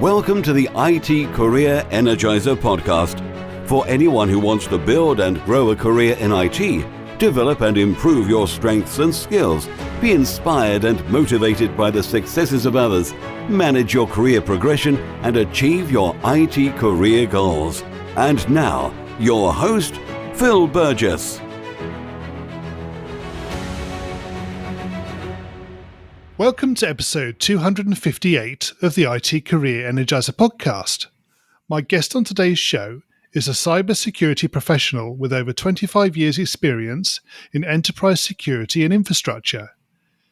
Welcome to the IT Career Energizer podcast. For anyone who wants to build and grow a career in IT, develop and improve your strengths and skills, be inspired and motivated by the successes of others, manage your career progression, and achieve your IT career goals. And now, your host, Phil Burgess. Welcome to episode 258 of the IT Career Energizer podcast. My guest on today's show is a cybersecurity professional with over 25 years' experience in enterprise security and infrastructure.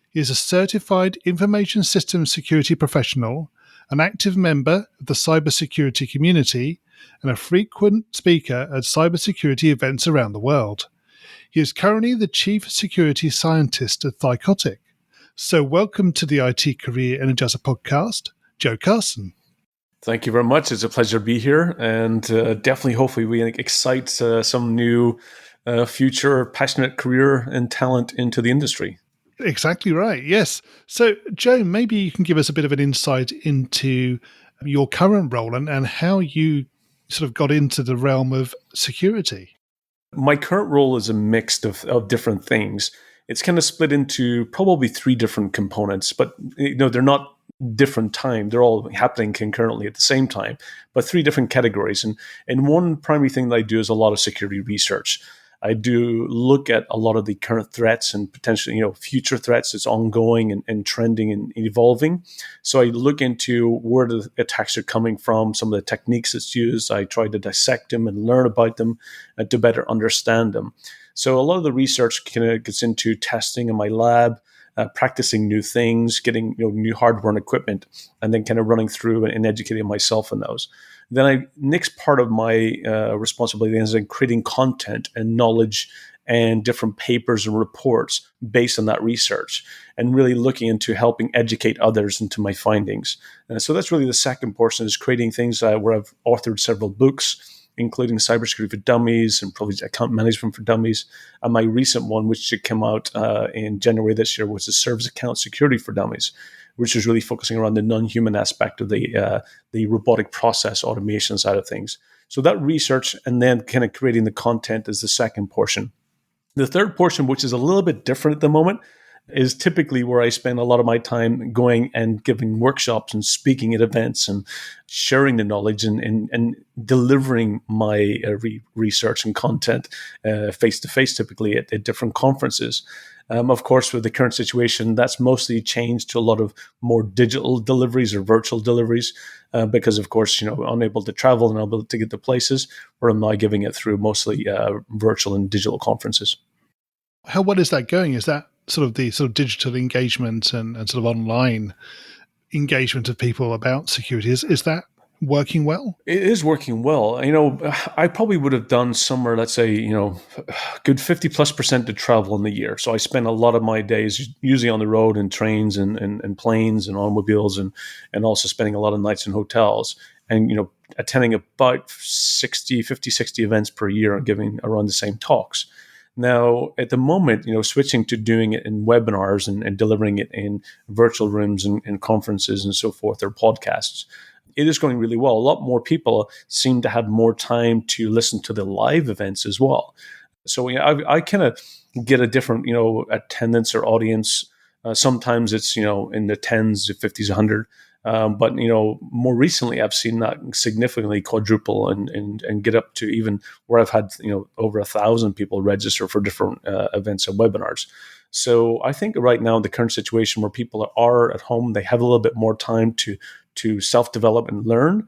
He is a certified information systems security professional, an active member of the cybersecurity community, and a frequent speaker at cybersecurity events around the world. He is currently the chief security scientist at Thycotic. So welcome to the IT Career Energizer podcast, Joe Carson. Thank you very much. It's a pleasure to be here, and definitely, hopefully, we excite some new future passionate career and talent into the industry. Exactly right, yes. So, Joe, maybe you can give us a bit of an insight into your current role and how you sort of got into the realm of security. My current role is a mix of different things. It's kind of split into probably three different components, but they're not different time. They're all happening concurrently at the same time, but three different categories. And one primary thing that I do is a lot of security research. I do look at a lot of the current threats and potentially, future threats that's ongoing and trending and evolving. So I look into where the attacks are coming from, some of the techniques that's used. I try to dissect them and learn about them to better understand them. So a lot of the research kind of gets into testing in my lab, practicing new things, getting new hardware and equipment, and then kind of running through and educating myself in those. Then next part of my responsibility is in creating content and knowledge and different papers and reports based on that research, and really looking into helping educate others into my findings. So that's really the second portion, is creating things where I've authored several books, including Cybersecurity for Dummies and probably Account Management for Dummies. And my recent one, which should come out in January this year, was the Service Account Security for Dummies, which is really focusing around the non-human aspect of the robotic process automation side of things. So that research and then kind of creating the content is the second portion. The third portion, which is a little bit different at the moment, is typically where I spend a lot of my time going and giving workshops and speaking at events and sharing the knowledge and delivering my research and content face-to-face, typically at different conferences. Of course, with the current situation, that's mostly changed to a lot of more digital deliveries or virtual deliveries because, of course, unable to travel and unable to get to places, where I'm now giving it through mostly virtual and digital conferences. How well is that going? Is that sort of the digital engagement and sort of online engagement of people about security? Is that working well? It is working well. I probably would have done somewhere, let's say, good 50+% to travel in the year. So I spend a lot of my days usually on the road in trains and planes and automobiles and also spending a lot of nights in hotels and, attending about 50, 60 events per year and giving around the same talks. Now, at the moment, switching to doing it in webinars and delivering it in virtual rooms and conferences and so forth, or podcasts, it is going really well. A lot more people seem to have more time to listen to the live events as well. So I kind of get a different, attendance or audience. Sometimes it's, in the tens, 50s, 100. But more recently, I've seen that significantly quadruple and get up to even where I've had over 1,000 people register for different events and webinars. So I think right now, the current situation where people are at home, they have a little bit more time to self-develop and learn,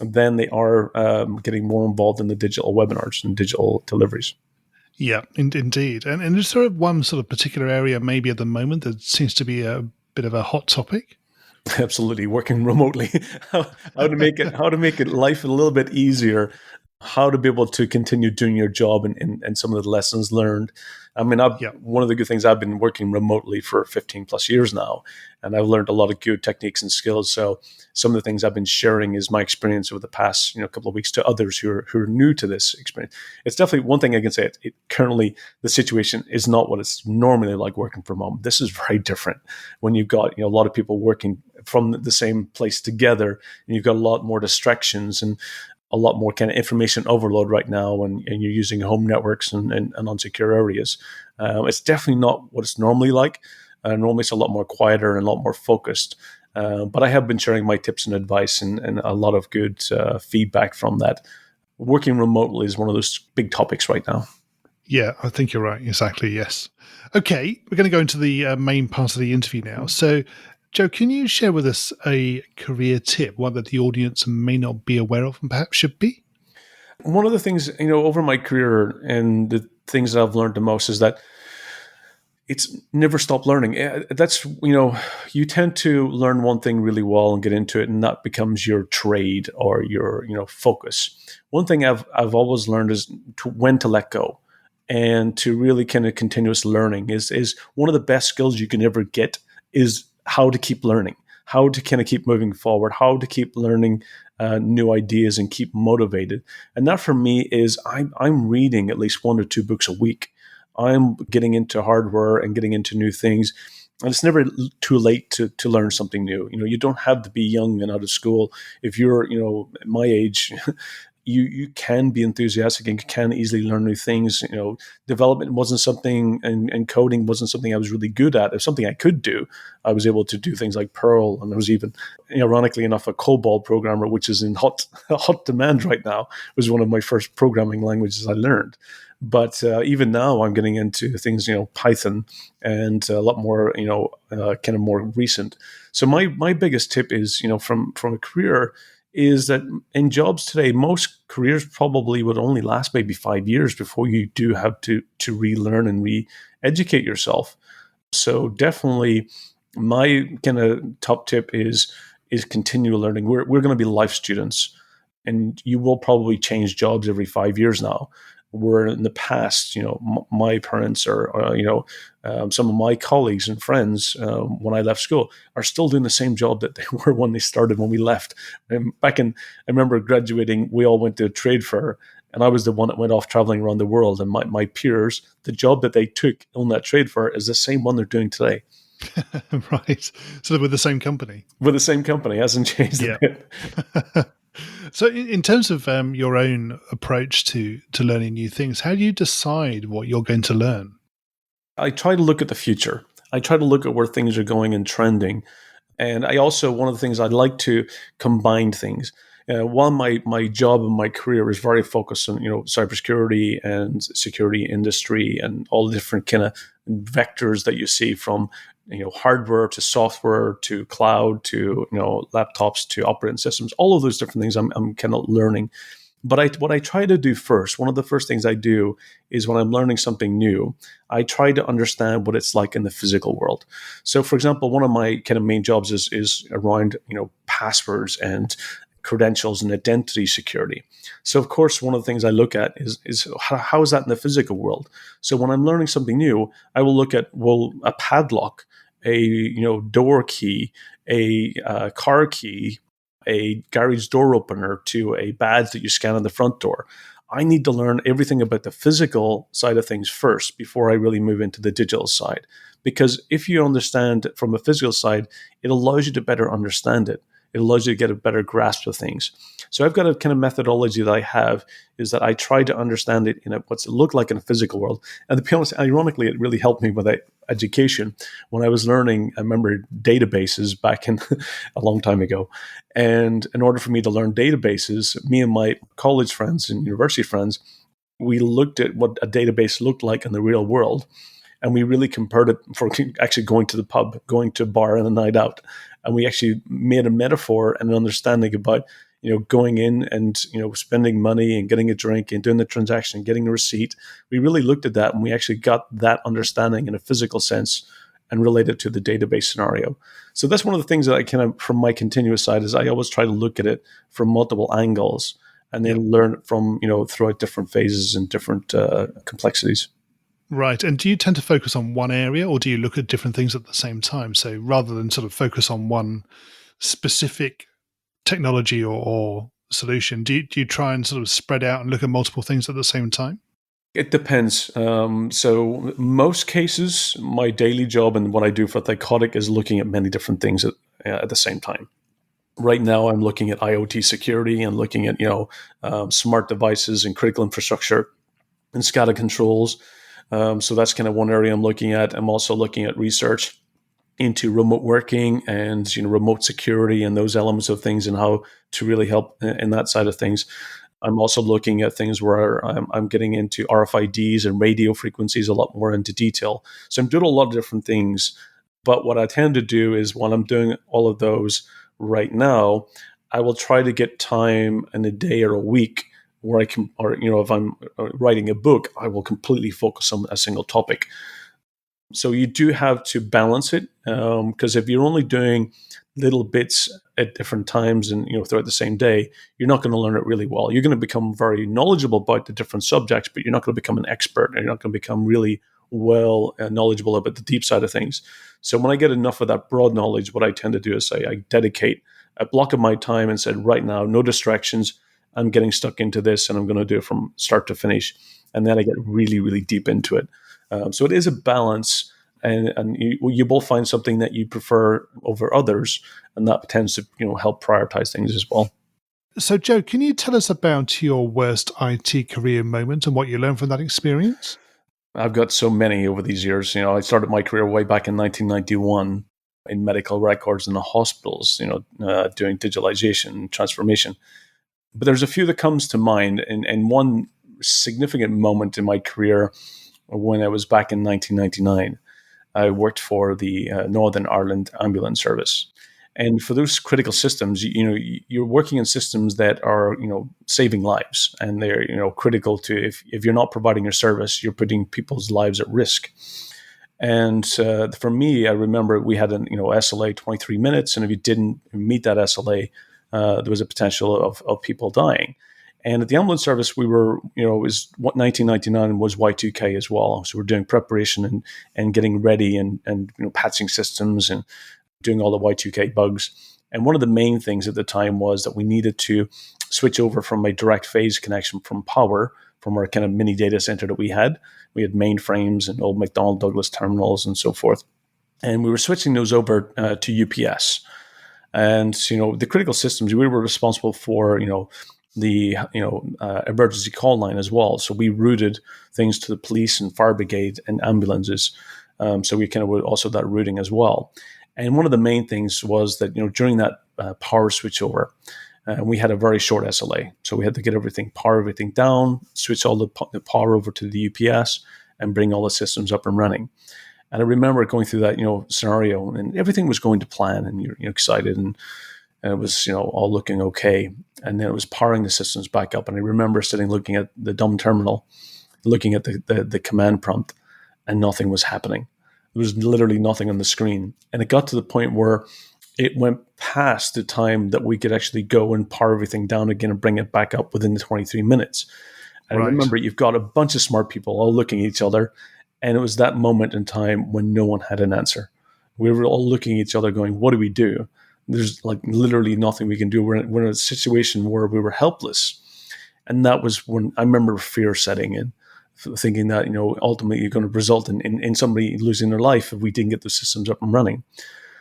then they are getting more involved in the digital webinars and digital deliveries. Yeah, indeed. And is there one sort of particular area maybe at the moment that seems to be a bit of a hot topic? Absolutely, working remotely, how to make it life a little bit easier. how to be able to continue doing your job and some of the lessons learned. I mean, Yeah. one of the good things, I've been working remotely for 15 plus years now, and I've learned a lot of good techniques and skills. So some of the things I've been sharing is my experience over the past couple of weeks to others who are new to this experience. It's definitely one thing I can say. Currently, the situation is not what it's normally like working from home. This is very different when you've got a lot of people working from the same place together, and you've got a lot more distractions and a lot more kind of information overload right now, and you're using home networks and unsecure areas. It's definitely not what it's normally like. Normally it's a lot more quieter and a lot more focused. But I have been sharing my tips and advice and a lot of good feedback from that. Working remotely is one of those big topics right now. Yeah, I think you're right. Exactly. Yes. Okay, we're going to go into the main part of the interview now. So, Joe, can you share with us a career tip, one that the audience may not be aware of and perhaps should be? One of the things, over my career and the things that I've learned the most is that it's never stop learning. That's, you tend to learn one thing really well and get into it, and that becomes your trade or your, focus. One thing I've always learned is when to let go, and to really kind of continuous learning is one of the best skills you can ever get, is how to keep learning, how to kind of keep moving forward, how to keep learning new ideas and keep motivated. And that for me is I'm reading at least 1 or 2 books a week. I'm getting into hardware and getting into new things. And it's never too late to learn something new. You don't have to be young and out of school. If you're, my age, you can be enthusiastic and can easily learn new things. Development wasn't something, and coding wasn't something I was really good at. It was something I could do. I was able to do things like Perl, and I was even, ironically enough, a COBOL programmer, which is in hot demand right now. It was one of my first programming languages I learned. But even now, I'm getting into things, Python, and a lot more, kind of more recent. So my biggest tip is, from a career, is that in jobs today, most careers probably would only last maybe 5 years before you do have to relearn and re-educate yourself. So definitely, my kind of top tip is continual learning. We're going to be life students, and you will probably change jobs every 5 years now. Where in the past, my parents or some of my colleagues and friends, when I left school, are still doing the same job that they were when they started when we left. And I remember graduating, we all went to a trade fair, and I was the one that went off traveling around the world. And my peers, the job that they took on that trade fair is the same one they're doing today. Right. So they're with the same company. With the same company, hasn't changed a bit. So, in terms of your own approach to learning new things, how do you decide what you're going to learn? I try to look at the future. I try to look at where things are going and trending. And I also, one of the things I'd like to combine things. While my job and my career is very focused on, cybersecurity and security industry and all the different kind of vectors that you see from, hardware to software to cloud to, laptops to operating systems, all of those different things I'm kind of learning. But what I try to do first, one of the first things I do is when I'm learning something new, I try to understand what it's like in the physical world. So, for example, one of my kind of main jobs is around, passwords and credentials and identity security. So, of course, one of the things I look at is how is that in the physical world? So, when I'm learning something new, I will look at, well, a padlock, a door key, a car key, a garage door opener to a badge that you scan on the front door. I need to learn everything about the physical side of things first before I really move into the digital side. Because if you understand from a physical side, it allows you to better understand it. It allows you to get a better grasp of things. So I've got a kind of methodology that I have is that I try to understand it in what's it look like in a physical world. And to be honest, ironically, it really helped me with education. When I was learning, I remember databases back in a long time ago. And in order for me to learn databases, me and my college friends and university friends, we looked at what a database looked like in the real world. And we really compared it for actually going to the pub, going to a bar and a night out. And we actually made a metaphor and an understanding about, going in and, spending money and getting a drink and doing the transaction, getting a receipt. We really looked at that, and we actually got that understanding in a physical sense and related to the database scenario. So that's one of the things that I kind of, from my continuous side, is I always try to look at it from multiple angles and then learn it from, throughout different phases and different complexities. Right. And do you tend to focus on one area, or do you look at different things at the same time? So rather than sort of focus on one specific technology or solution, do you try and sort of spread out and look at multiple things at the same time? It depends. So most cases, my daily job and what I do for Thycotic is looking at many different things at the same time. Right now, I'm looking at IoT security and looking at smart devices and critical infrastructure and SCADA controls. So that's kind of one area I'm looking at. I'm also looking at research into remote working and remote security and those elements of things and how to really help in that side of things. I'm also looking at things where I'm getting into RFIDs and radio frequencies a lot more into detail. So I'm doing a lot of different things. But what I tend to do is while I'm doing all of those right now, I will try to get time in a day or a week where I can, or if I'm writing a book, I will completely focus on a single topic. So you do have to balance it, because if you're only doing little bits at different times and throughout the same day, you're not going to learn it really well. You're going to become very knowledgeable about the different subjects, but you're not going to become an expert, and you're not going to become really well knowledgeable about the deep side of things. So when I get enough of that broad knowledge, what I tend to do is say I dedicate a block of my time and said, right now, no distractions. I'm getting stuck into this, and I'm going to do it from start to finish. And then I get really, really deep into it. So it is a balance, and you both find something that you prefer over others, and that tends to help prioritize things as well. So, Joe, can you tell us about your worst IT career moment and what you learned from that experience? I've got so many over these years. I started my career way back in 1991 in medical records in the hospitals, doing digitalization and transformation. But there's a few that comes to mind, and one significant moment in my career when I was back in 1999. I worked for the Northern Ireland Ambulance Service. And for those critical systems, you're working in systems that are, saving lives, and they're, critical to, if you're not providing your service, you're putting people's lives at risk. And for me, I remember we had an, SLA 23 minutes, and if you didn't meet that SLA, there was a potential of people dying. And at the ambulance service, we were, it was 1999 was Y2K as well. So we're doing preparation and getting ready and patching systems and doing all the Y2K bugs. And one of the main things at the time was that we needed to switch over from a direct phase connection from power from our kind of mini data center that we had. We had mainframes and old McDonnell Douglas terminals and so forth. And we were switching those over to UPS. And, the critical systems, we were responsible for, the emergency call line as well. So we routed things to the police and fire brigade and ambulances. So we kind of were also that routing as well. And one of the main things was that during that power switchover, we had a very short SLA. So we had to get power everything down, switch all the power over to the UPS, and bring all the systems up and running. And I remember going through that scenario, and everything was going to plan, and you're excited, and it was all looking okay. And then it was powering the systems back up. And I remember looking at the dumb terminal, looking at the command prompt, and nothing was happening. There was literally nothing on the screen. And it got to the point where it went past the time that we could actually go and power everything down again and bring it back up within the 23 minutes. And right. I remember you've got a bunch of smart people all looking at each other. And it was that moment in time when no one had an answer. We were all looking at each other going, what do we do? There's like literally nothing we can do. We're in a situation where we were helpless. And that was when I remember fear setting in, thinking that, ultimately you're going to result in somebody losing their life if we didn't get the systems up and running.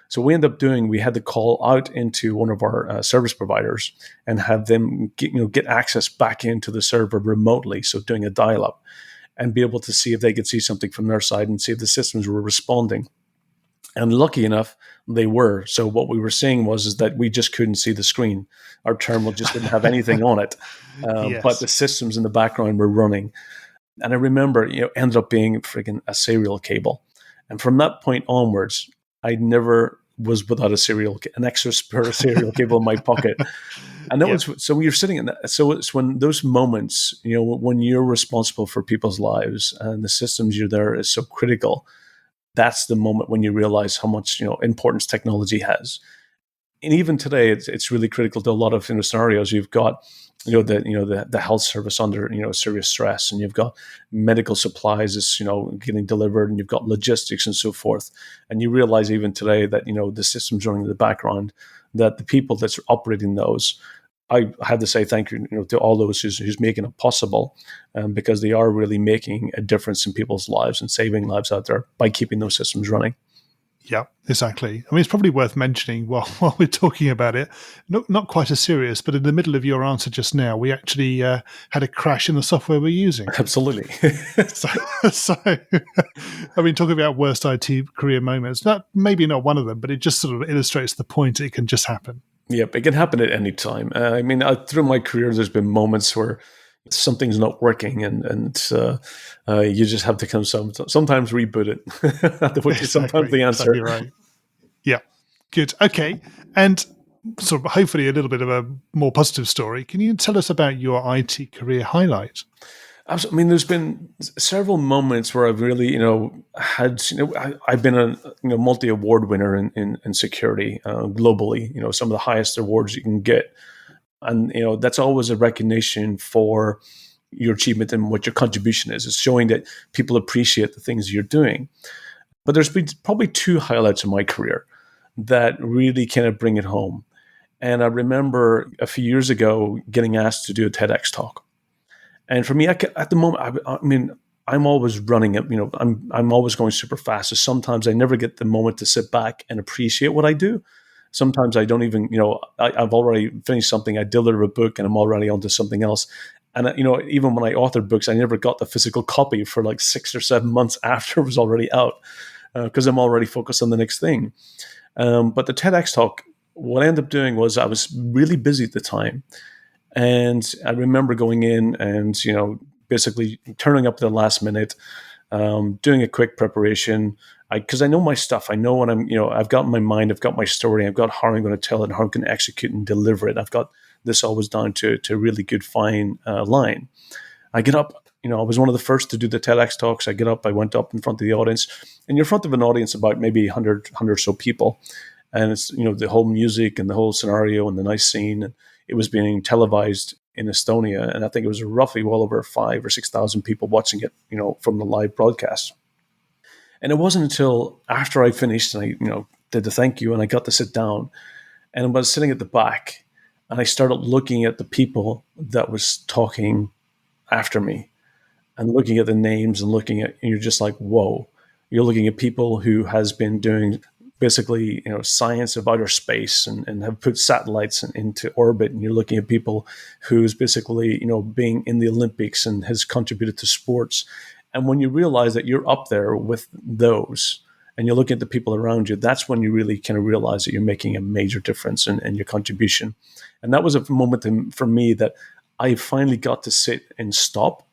So we we had to call out into one of our service providers and have them get access back into the server remotely. So doing a dial-up and be able to see if they could see something from their side and see if the systems were responding. And lucky enough, they were. So what we were seeing is that we just couldn't see the screen. Our terminal just didn't have anything on it. Yes. But the systems in the background were running. And I remember, ended up being friggin' a serial cable. And from that point onwards, I never was without an extra spare serial cable in my pocket. And that was, so when you're sitting in that, so it's when those moments, when you're responsible for people's lives and the systems you're there is so critical, that's the moment when you realize how much, importance technology has. And even today, it's really critical to a lot of scenarios. You've got the health service under serious stress, and you've got medical supplies is getting delivered, and you've got logistics and so forth, and you realize even today that the systems running in the background, that the people that's operating those, I have to say thank you, to all those who's making it possible, because they are really making a difference in people's lives and saving lives out there by keeping those systems running. Yeah, exactly. I mean, it's probably worth mentioning while we're talking about it, not quite as serious, but in the middle of your answer just now, we actually had a crash in the software we're using. Absolutely. So I mean, talking about worst IT career moments, maybe not one of them, but it just sort of illustrates the point. It can just happen. Yep, it can happen at any time. I mean, through my career, there's been moments where something's not working, and you just have to sometimes reboot it, which is sometimes the answer. Exactly right. Yeah, good. Okay, and sort of hopefully a little bit of a more positive story. Can you tell us about your IT career highlight? I mean, there's been several moments where I've really, had, I've been a multi-award winner in security globally. Some of the highest awards you can get, and that's always a recognition for your achievement and what your contribution is. It's showing that people appreciate the things you're doing. But there's been probably two highlights in my career that really kind of bring it home. And I remember a few years ago getting asked to do a TEDx talk. And for me, at the moment, I mean, I'm always running it. I'm always going super fast. So sometimes I never get the moment to sit back and appreciate what I do. Sometimes I don't even, I've already finished something. I deliver a book and I'm already onto something else. And even when I authored books, I never got the physical copy for like 6 or 7 months after it was already out, because I'm already focused on the next thing. But the TEDx talk, what I ended up doing was I was really busy at the time. And I remember going in and, basically turning up at the last minute, doing a quick preparation, because I know my stuff. I know what I've got in my mind, I've got my story, I've got how I'm going to tell it, how I'm going to execute and deliver it. I've got this always down to a really good, fine line. I get up, I was one of the first to do the TEDx talks. I get up, I went up in front of the audience, and you're in front of an audience about maybe 100 or so people. And it's, the whole music and the whole scenario and the nice scene. And it was being televised in Estonia. And I think it was roughly well over 5,000 or 6,000 people watching it, from the live broadcast. And it wasn't until after I finished and I, did the thank you and I got to sit down, and I was sitting at the back and I started looking at the people that was talking after me and looking at the names and and you're just like, whoa, you're looking at people who has been doing basically, science of outer space and have put satellites into orbit. And you're looking at people who's basically, being in the Olympics and has contributed to sports. And when you realize that you're up there with those and you're looking at the people around you, that's when you really kind of realize that you're making a major difference in your contribution. And that was a moment for me that I finally got to sit and stop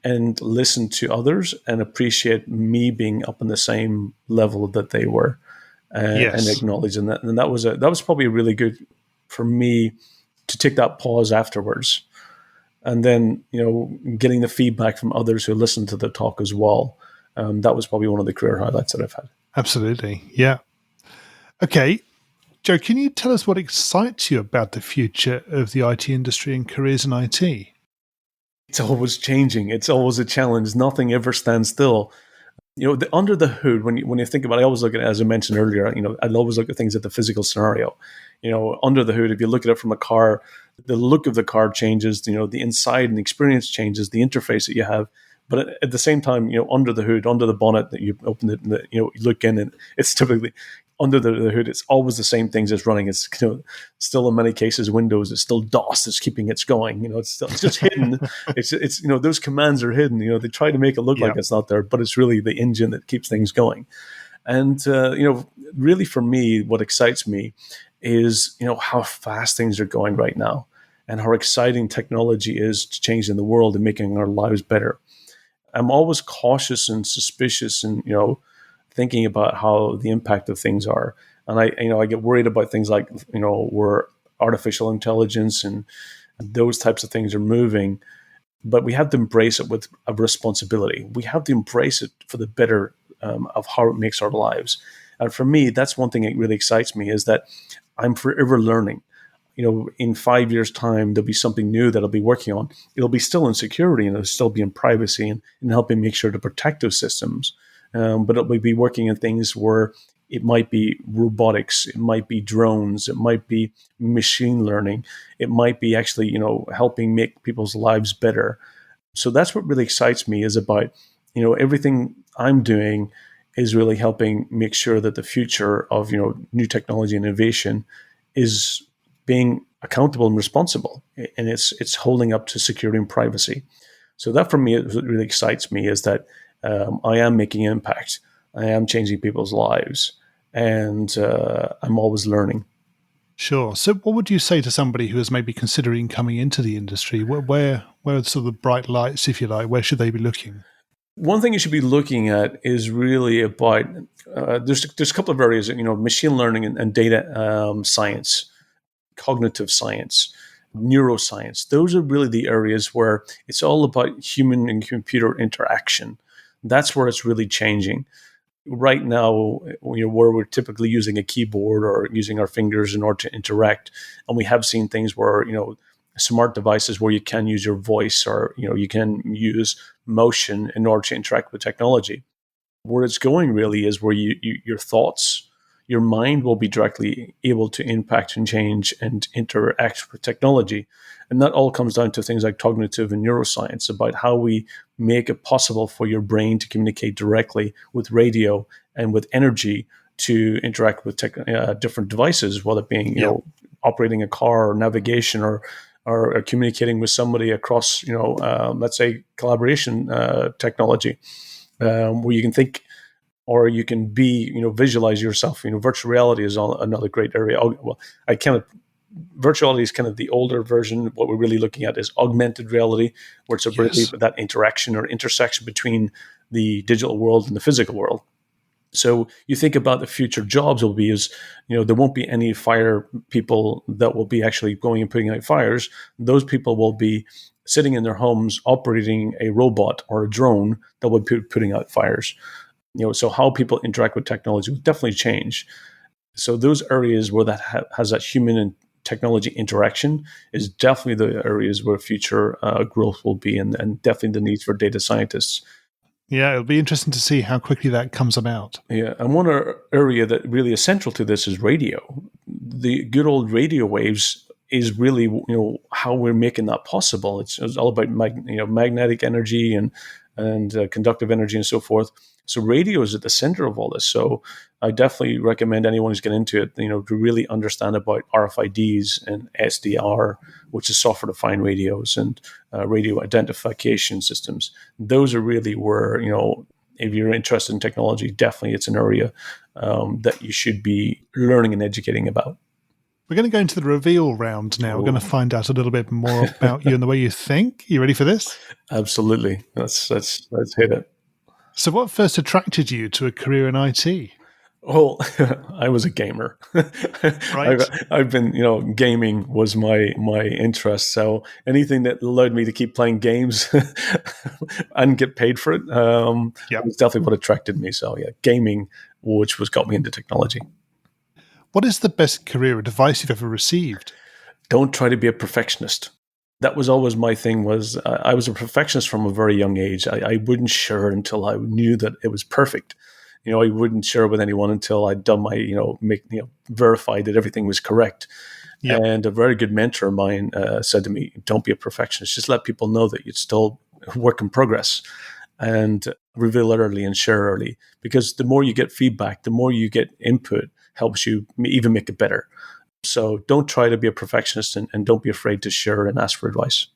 and listen to others and appreciate me being up in the same level that they were. And acknowledging that, and that was probably really good for me to take that pause afterwards, and then getting the feedback from others who listened to the talk as well. That was probably one of the career highlights that I've had. Absolutely, yeah. Okay, Joe, can you tell us what excites you about the future of the IT industry and careers in IT? It's always changing. It's always a challenge. Nothing ever stands still. Under the hood, when you think about it, I always look at it, as I mentioned earlier, I always look at things at the physical scenario. Under the hood, if you look at it from a car, the look of the car changes, the inside and the experience changes, the interface that you have. But at the same time, under the hood, under the bonnet, that you open it and you look in, and it's typically under the hood, it's always the same things that's running. It's still in many cases Windows. It's still DOS that's keeping it going. It's just hidden. it's those commands are hidden. They try to make it look like it's not there, but it's really the engine that keeps things going. And really for me, what excites me is how fast things are going right now, and how exciting technology is to changing the world and making our lives better. I'm always cautious and suspicious and thinking about how the impact of things are. And I get worried about things like, where artificial intelligence and those types of things are moving, but we have to embrace it with a responsibility. We have to embrace it for the better of how it makes our lives. And for me, that's one thing that really excites me, is that I'm forever learning. in 5 years' time, there'll be something new that I'll be working on. It'll be still in security and it'll still be in privacy and helping make sure to protect those systems. But it'll be working on things where it might be robotics, it might be drones, it might be machine learning, it might be actually, helping make people's lives better. So that's what really excites me, is about, everything I'm doing is really helping make sure that the future of, new technology and innovation is being accountable and responsible, and it's holding up to security and privacy. So that for me, it really excites me, is that I am making impact, I am changing people's lives, and I'm always learning. Sure. So what would you say to somebody who is maybe considering coming into the industry? Where are sort of the bright lights, if you like? Where should they be looking? One thing you should be looking at is really about there's a couple of areas, machine learning and data science, cognitive science, neuroscience. Those are really the areas where it's all about human and computer interaction. That's where it's really changing. Right now, where we're typically using a keyboard or using our fingers in order to interact, and we have seen things where, smart devices where you can use your voice, or you can use motion in order to interact with technology. Where it's going really is where your thoughts, your mind will be directly able to impact and change and interact with technology. And that all comes down to things like cognitive and neuroscience, about how we make it possible for your brain to communicate directly with radio and with energy to interact with different devices, whether it being, operating a car or navigation, or communicating with somebody across, let's say collaboration technology, where you can think, or you can be, visualize yourself. Virtual reality is another great area. Well, virtual reality is kind of the older version. What we're really looking at is augmented reality, where it's really that interaction or intersection between the digital world and the physical world. So you think about the future jobs will be is, there won't be any fire people that will be actually going and putting out fires. Those people will be sitting in their homes operating a robot or a drone that will be putting out fires. So how people interact with technology will definitely change. So those areas where that has that human and technology interaction is definitely the areas where future growth will be, and definitely the needs for data scientists. Yeah, it'll be interesting to see how quickly that comes about. Yeah, and one area that really is central to this is radio. The good old radio waves is really, how we're making that possible. It's all about magnetic energy and conductive energy and so forth. So radio is at the center of all this. So I definitely recommend anyone who's getting into it, to really understand about RFIDs and SDR, which is software-defined radios, and radio identification systems. Those are really where, if you're interested in technology, definitely it's an area that you should be learning and educating about. We're going to go into the reveal round now. We're going to find out a little bit more about you and the way you think. You ready for this? Absolutely. Let's hit it. So what first attracted you to a career in IT? Well, I was a gamer. Right. I've been, gaming was my interest. So anything that allowed me to keep playing games and get paid for it, was definitely what attracted me. So yeah, gaming, which got me into technology. What is the best career advice you've ever received? Don't try to be a perfectionist. That was always my thing. Was I was a perfectionist from a very young age. I wouldn't share until I knew that it was perfect. I wouldn't share with anyone until I'd done my, verified that everything was correct. Yep. And a very good mentor of mine said to me, "Don't be a perfectionist. Just let people know that it's still a work in progress, and reveal it early and share early. Because the more you get feedback, the more you get input, helps you even make it better. So don't try to be a perfectionist, and don't be afraid to share and ask for advice."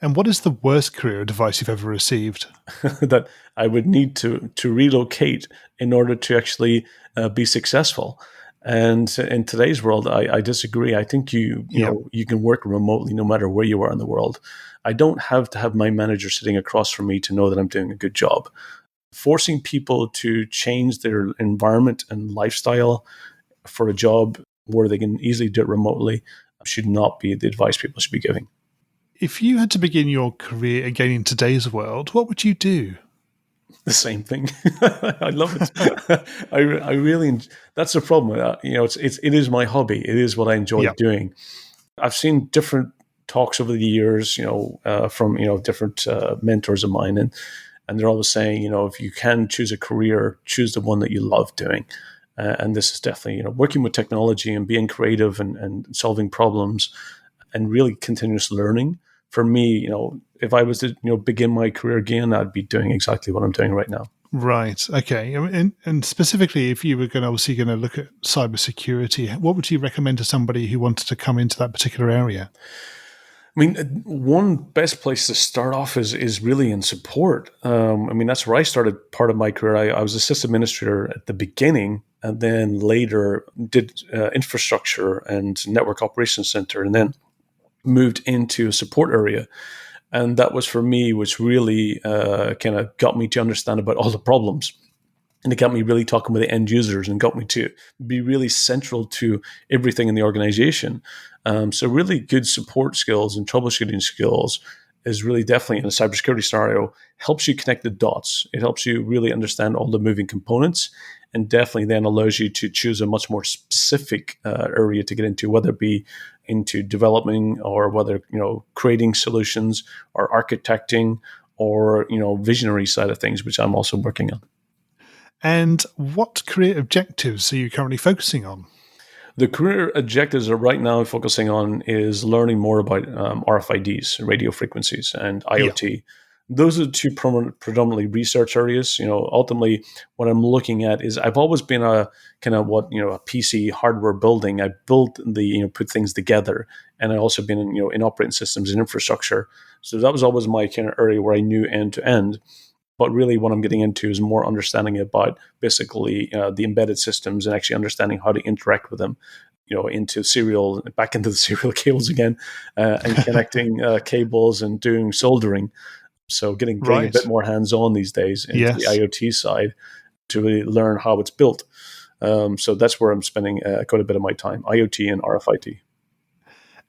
And what is the worst career advice you've ever received? That I would need to relocate in order to actually be successful. And in today's world, I disagree. I think you can work remotely no matter where you are in the world. I don't have to have my manager sitting across from me to know that I'm doing a good job. Forcing people to change their environment and lifestyle for a job where they can easily do it remotely should not be the advice people should be giving. If you had to begin your career again in today's world, what would you do? The same thing. I love it. I really, that's the problem. It is my hobby. It is what I enjoy doing. I've seen different talks over the years, from different mentors of mine, and they're always saying, if you can choose a career, choose the one that you love doing. And this is definitely, working with technology and being creative and solving problems and really continuous learning. For me, if I was to, begin my career again, I'd be doing exactly what I'm doing right now. Right. Okay. And specifically, if you were obviously going to look at cybersecurity, what would you recommend to somebody who wanted to come into that particular area? I mean, one best place to start off is really in support. That's where I started part of my career. I was a system administrator at the beginning, and then later did infrastructure and network operations center, and then moved into a support area. And that was for me, which really kind of got me to understand about all the problems. And it got me really talking with the end users and got me to be really central to everything in the organization. So really good support skills and troubleshooting skills is really definitely in a cybersecurity scenario, helps you connect the dots. It helps you really understand all the moving components, and definitely then allows you to choose a much more specific area to get into, whether it be into developing or whether, creating solutions or architecting or, visionary side of things, which I'm also working on. And what career objectives are you currently focusing on? The career objectives are right now focusing on is learning more about RFIDs, radio frequencies, and IoT. Those are the two predominantly research areas. Ultimately, what I'm looking at is I've always been a kind of a PC hardware building. I built put things together, and I also been in operating systems and infrastructure. So that was always my kind of area where I knew end to end. But really, what I'm getting into is more understanding about basically the embedded systems and actually understanding how to interact with them, back into the serial cables again, and connecting cables and doing soldering. So getting a bit more hands-on these days into the IoT side to really learn how it's built. So that's where I'm spending quite a bit of my time, IoT and RFID.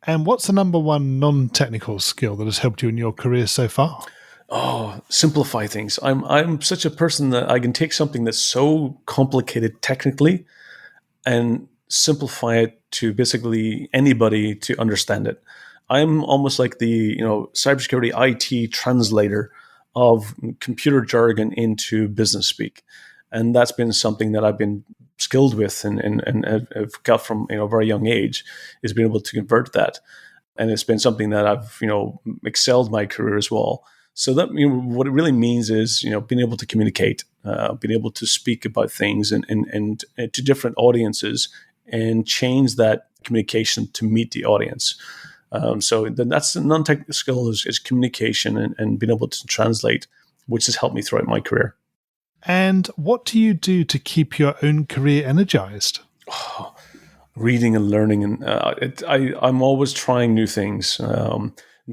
And what's the number one non-technical skill that has helped you in your career so far? Oh, simplify things. I'm such a person that I can take something that's so complicated technically and simplify it to basically anybody to understand it. I'm almost like the cybersecurity IT translator of computer jargon into business speak, and that's been something that I've been skilled with and have got from a very young age, is being able to convert that, and it's been something that I've excelled my career as well. So that what it really means is being able to communicate, being able to speak about things and to different audiences and change that communication to meet the audience. So then that's the non-technical skill is communication and being able to translate, which has helped me throughout my career. And what do you do to keep your own career energized? Reading and learning, and I'm always trying new things.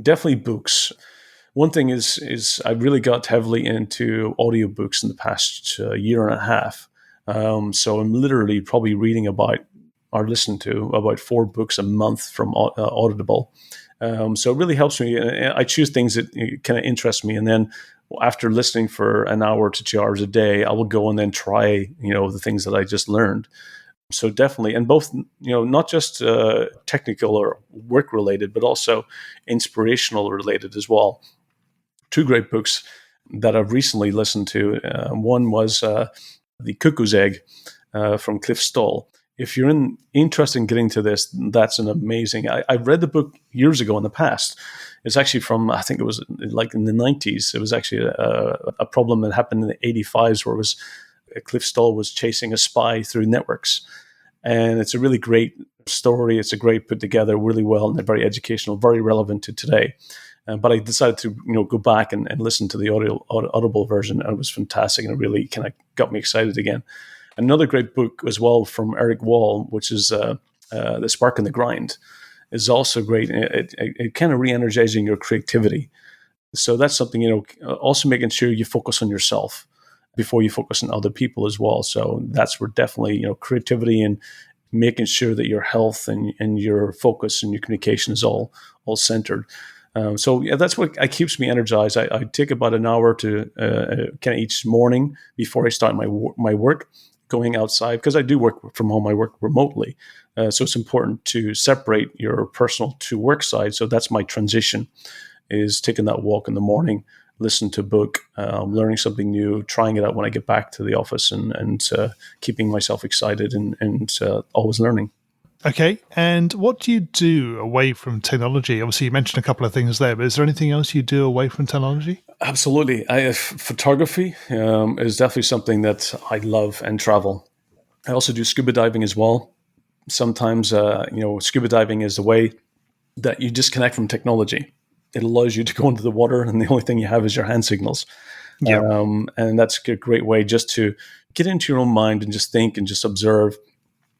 Definitely books. One thing is I really got heavily into audiobooks in the past year and a half. So I'm literally probably reading about or listening to about 4 books a month from Audible. So it really helps me. I choose things that kind of interest me, and then after listening for an hour to 2 hours a day, I will go and then try the things that I just learned. So definitely, and both not just technical or work related, but also inspirational related as well. 2 great books that I've recently listened to. One was The Cuckoo's Egg from Cliff Stoll. If you're interested in getting to this, that's an amazing. I read the book years ago in the past. It's actually from, I think it was like in the 90s. It was actually a problem that happened in the 85s where it was Cliff Stoll was chasing a spy through networks. And it's a really great story. It's a great put together, really well, and very educational, very relevant to today. But I decided to go back and listen to the Audible version, and it was fantastic, and it really kind of got me excited again. Another great book as well from Eric Wall, which is The Spark and the Grind, is also great. It kind of re-energizing your creativity. So that's something, also making sure you focus on yourself before you focus on other people as well. So that's where definitely, creativity and making sure that your health and your focus and your communication is all centered. So yeah, that's what keeps me energized. I take about an hour to kind of each morning before I start my work, going outside, because I do work from home, I work remotely. So it's important to separate your personal to work side. So that's my transition, is taking that walk in the morning, listen to a book, learning something new, trying it out when I get back to the office, and keeping myself excited and always learning. Okay, and what do you do away from technology? Obviously, you mentioned a couple of things there, but is there anything else you do away from technology? Absolutely. Photography is definitely something that I love, and travel. I also do scuba diving as well. Sometimes, scuba diving is a way that you disconnect from technology. It allows you to go into the water, and the only thing you have is your hand signals. Yeah. And that's a great way just to get into your own mind and just think and just observe.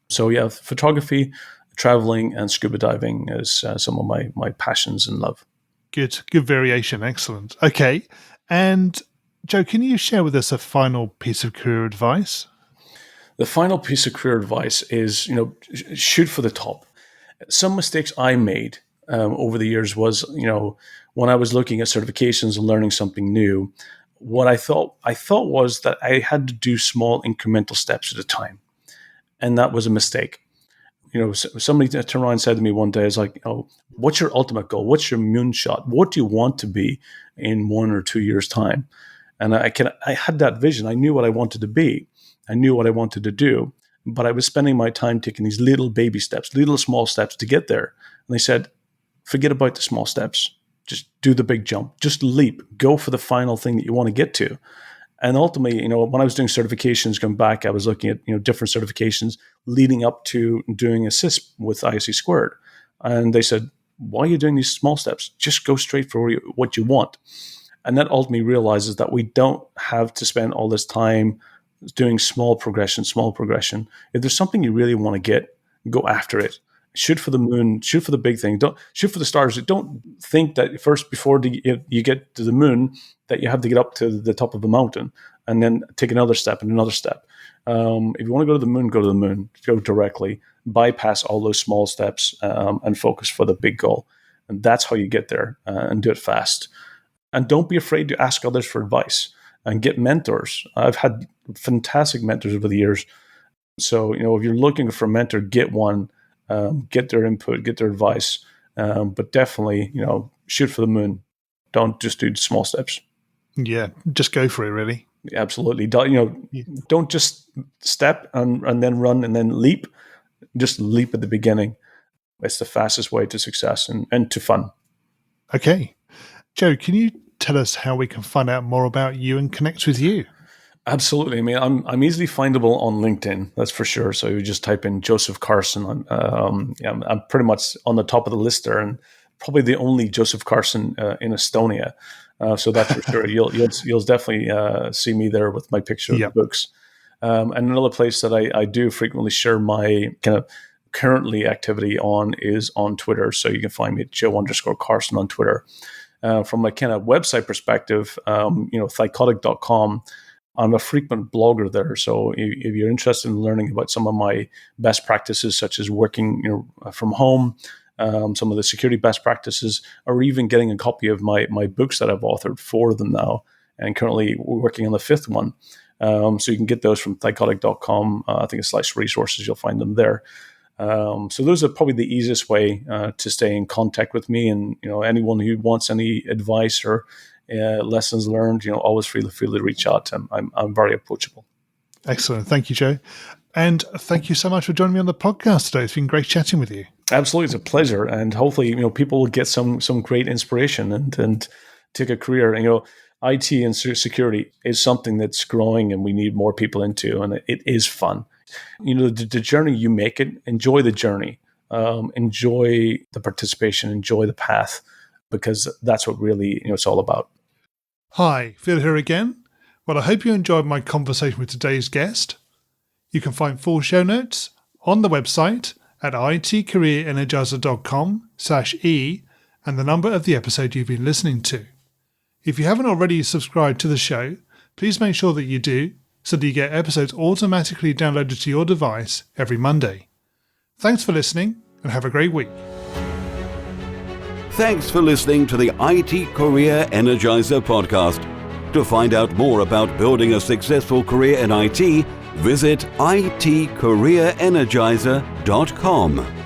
So yeah, photography, traveling, and scuba diving is some of my passions and love. Good variation. Excellent. Okay. And Joe, can you share with us a final piece of career advice? The final piece of career advice is, shoot for the top. Some mistakes I made over the years was, when I was looking at certifications and learning something new, what I thought was that I had to do small incremental steps at a time. And that was a mistake. Somebody turned around and said to me one day, "It's like, what's your ultimate goal? What's your moonshot? What do you want to be in 1 or 2 years' time?" And I had that vision. I knew what I wanted to be. I knew what I wanted to do, but I was spending my time taking these little baby steps, little small steps to get there. And they said, "Forget about the small steps. Just do the big jump. Just leap. Go for the final thing that you want to get to." And ultimately, when I was doing certifications, going back, I was looking at, different certifications leading up to doing a CISP with ISC Squared. And they said, "Why are you doing these small steps? Just go straight for what you want." And that ultimately realizes that we don't have to spend all this time doing small progression. If there's something you really want to get, go after it. Shoot for the moon, shoot for the big thing. Don't shoot for the stars. Don't think that first, before you get to the moon, that you have to get up to the top of the mountain and then take another step and another step. If you want to go to the moon, go to the moon. Go directly. Bypass all those small steps and focus for the big goal. And that's how you get there, and do it fast. And don't be afraid to ask others for advice and get mentors. I've had fantastic mentors over the years. So, if you're looking for a mentor, get one. Get their input, get their advice, but definitely, shoot for the moon. Don't just do small steps. Yeah, just go for it, really. Absolutely. Don't just step and then run and then leap. Just leap at the beginning. It's the fastest way to success and to fun. Okay. Joe, can you tell us how we can find out more about you and connect with you? Absolutely. I mean, I'm easily findable on LinkedIn, that's for sure. So you just type in Joseph Carson. I'm pretty much on the top of the list there, and probably the only Joseph Carson in Estonia. So that's for sure. You'll definitely see me there with my picture of the books. And another place that I do frequently share my kind of currently activity on is on Twitter. So you can find me at Joe_Carson on Twitter. From a kind of website perspective, Thycotic.com. I'm a frequent blogger there, so if you're interested in learning about some of my best practices, such as working from home, some of the security best practices, or even getting a copy of my books that I've authored, 4 of them now, and currently working on the 5th one. So you can get those from Thycotic.com. I think it's /resources. You'll find them there. So those are probably the easiest way to stay in contact with me, and anyone who wants any advice or lessons learned, always feel to reach out. I'm very approachable. Excellent. Thank you, Joe. And thank you so much for joining me on the podcast today. It's been great chatting with you. Absolutely. It's a pleasure. And hopefully, people will get some great inspiration and take a career. IT and security is something that's growing and we need more people into, and it is fun. The journey, you make it, enjoy the journey, enjoy the participation, enjoy the path, because that's what really it's all about. Hi, Phil here again. Well, I hope you enjoyed my conversation with today's guest. You can find full show notes on the website at itcareerenergizer.com/e and the number of the episode you've been listening to. If you haven't already subscribed to the show, please make sure that you do so that you get episodes automatically downloaded to your device every Monday. Thanks for listening and have a great week. Thanks for listening to the IT Career Energizer podcast. To find out more about building a successful career in IT, Visit itcareerenergizer.com.